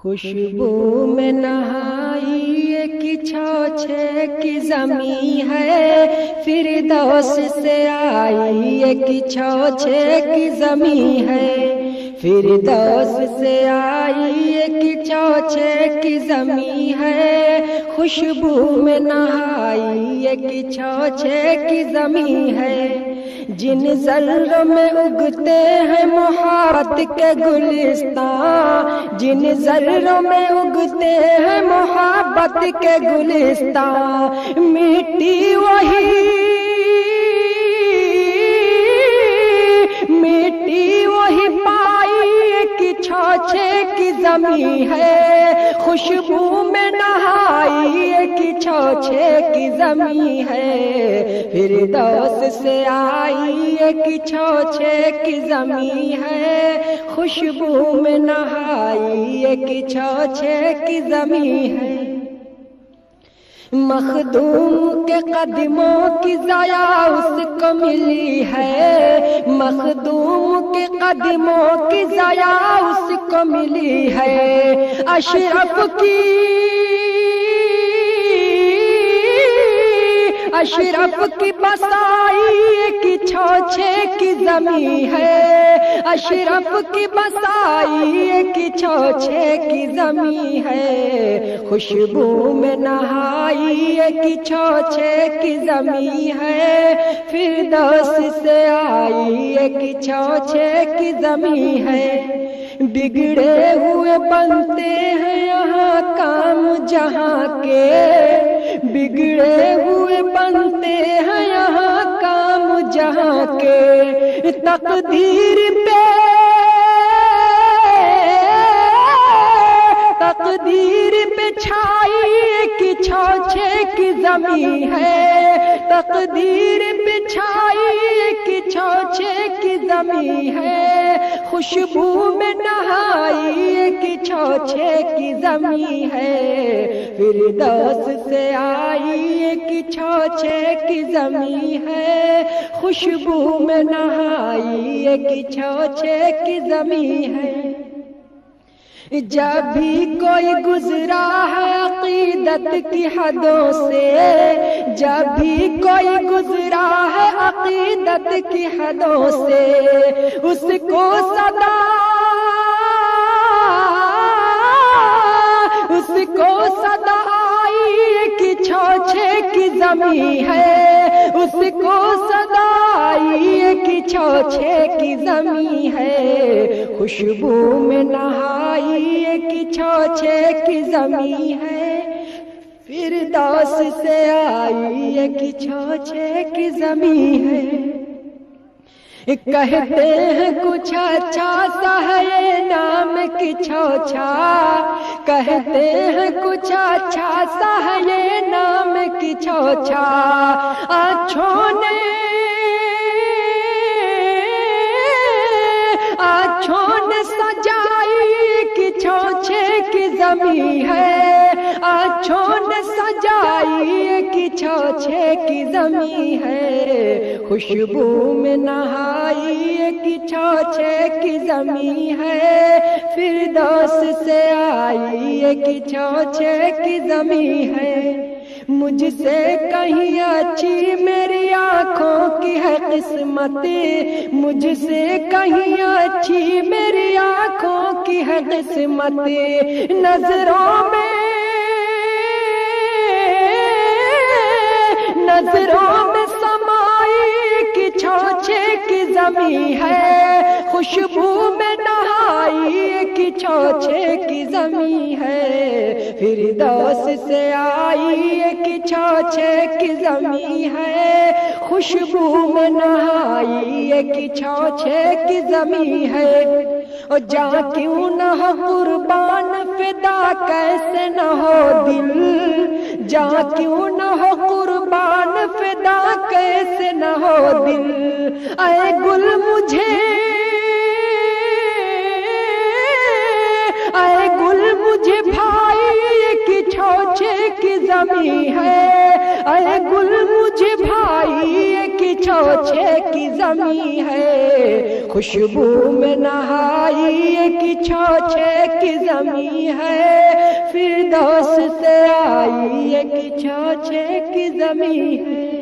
خوشبو میں نہائی ایک چھوچھے کی زمین ہے، فردوس سے آئی ایک چھوچھے کی زمین ہے، فردوس سے آئی ایک چھوچھے کی زمین ہے، خوشبو میں نہائی ایک چھوچھے کی زمین ہے، جن ذروں میں اگتے ہیں محبت کے گلستان، جن ذروں میں اگتے ہیں محبت کے گلستان، مٹی وہی پائی کہ چھوچھے کی زمین ہے، خوشبو میں نہائی کہ چھوچھے کی زمین ہے، فردوس سے آئی کہ چھوچھے کی زمین ہے، خوشبو میں نہائی کہ چھوچھے کی زمین ہے، مخدوم کے قدموں کی ضیا اس کو ملی ہے، مخدوم کے قدموں کی ضیا اس کو ملی ہے، اشرف کی بسائی کی چھوچھے کی زمین ہے، اشرف کی بسائی کی چھوچھے کی زمین ہے، خوشبو میں نہائی کی چھوچھے کی زمین ہے، فردوس سے آئی کی چھوچھے کی زمین ہے، بگڑے ہوئے بنتے ہیں یہاں کام جہاں کے، بگڑے ہوئے بنتے ہیں یہاں کام جہاں کے، تقدیر پہ چھائی کی چھوچھے کی زمین ہے، تقدیر پہ چھائی کی چھوچھے کی زمین ہے، خوشبو میں نہائی کی چھوچھے کی زمین ہے، فردوس سے آئی کی چھوچھے کی زمین ہے، خوشبو میں نہائی کی چھوچھے کی زمین ہے، جب بھی کوئی گزرا ہے عقیدت کی حدوں سے، جب بھی کوئی گزرا ہے عقیدت کی حدوں سے، اس کو صدا آئی کہ چھوچھے کی زمین ہے، اس کو صدا آئی کہ چھوچھے کی زمین ہے، خوشبو میں نہائی کہ چھوچھے کی زمین ہے، فردوس سے آئی کہ چھوچھے کی زمین ہے، کہتے ہیں کچھ اچھا سا ہے یہ نام کی چھوچھا، کہتے ہیں کچھ اچھا سا ہے یہ نام کی چھوچھا، اچھوں نے سجائی کہ چھوچھے کی زمین ہے، اچھوں نے سجائی کہ چھوچھے کی زمین ہے، خوشبو میں نہائی کہ چھوچھے کی زمین ہے، فردوس سے آئی کہ چھوچھے کی زمین ہے، مجھ سے کہیں اچھی میری آنکھوں کی ہے قسمت، مجھ سے کہیں اچھی میری آنکھوں کی ہے قسمت، نظروں میں سمائی کہ چھوچھے کی زمین ہے، خوشبو میں نہائی کہ چھوچھے کی زمین ہے، فردوس سے آئی کہ چھوچھے کی زمین ہے، خوشبو میں نہائی کہ چھوچھے کی زمین ہے، اور جہاں کیوں نہ ہو قربان فدا کیسے نہ ہو دل، جہاں کیوں نہ ہو قربان فدا کیسے نہ ہو دل، اے گل مجھے بھائی کہ چھوچھے کی زمین ہے، اے گل مجھے بھائی کہ ایک چھوچے کی زمین ہے، خوشبو میں نہائی ایک چھوچے کی زمین ہے، فردوس سے آئی ایک چھوچے کی زمین ہے۔